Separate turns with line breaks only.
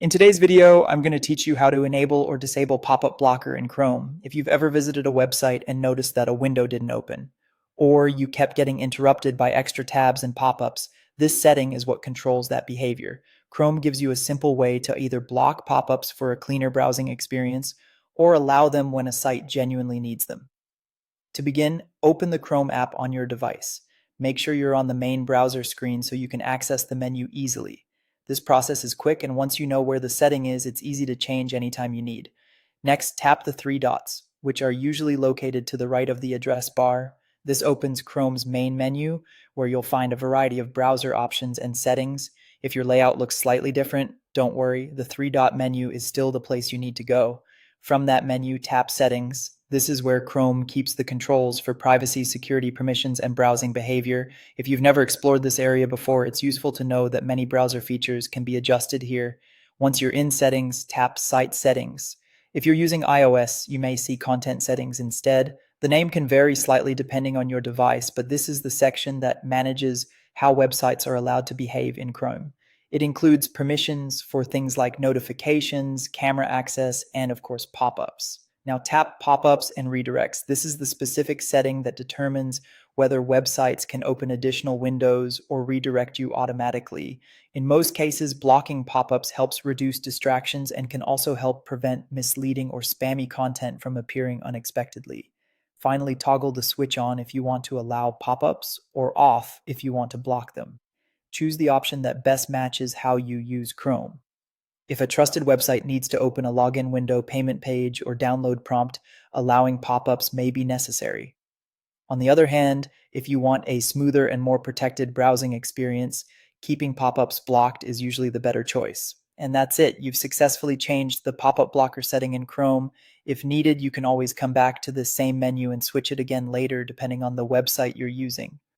In today's video, I'm going to teach you how to enable or disable pop-up blocker in Chrome if you've ever visited a website and noticed that a window didn't open, or you kept getting interrupted by extra tabs and pop-ups. This setting is what controls that behavior. Chrome gives you a simple way to either block pop-ups for a cleaner browsing experience or allow them when a site genuinely needs them. To begin, open the Chrome app on your device. Make sure you're on the main browser screen so you can access the menu easily. This process is quick, and once you know where the setting is, it's easy to change anytime you need. Next, tap the three dots, which are usually located to the right of the address bar. This opens Chrome's main menu, where you'll find a variety of browser options and settings. If your layout looks slightly different, don't worry, the three-dot menu is still the place you need to go. From that menu, tap Settings. This is where Chrome keeps the controls for privacy, security permissions, and browsing behavior. If you've never explored this area before, it's useful to know that many browser features can be adjusted here. Once you're in Settings, tap Site Settings. If you're using iOS, you may see Content Settings instead. The name can vary slightly depending on your device, but this is the section that manages how websites are allowed to behave in Chrome. It includes permissions for things like notifications, camera access, and of course, pop-ups. Now tap pop-ups and redirects. This is the specific setting that determines whether websites can open additional windows or redirect you automatically. In most cases, blocking pop-ups helps reduce distractions and can also help prevent misleading or spammy content from appearing unexpectedly. Finally, toggle the switch on if you want to allow pop-ups or off if you want to block them. Choose the option that best matches how you use Chrome. If a trusted website needs to open a login window, payment page, or download prompt, allowing pop-ups may be necessary. On the other hand, if you want a smoother and more protected browsing experience, keeping pop-ups blocked is usually the better choice. And that's it. You've successfully changed the pop-up blocker setting in Chrome. If needed, you can always come back to the same menu and switch it again later depending on the website you're using.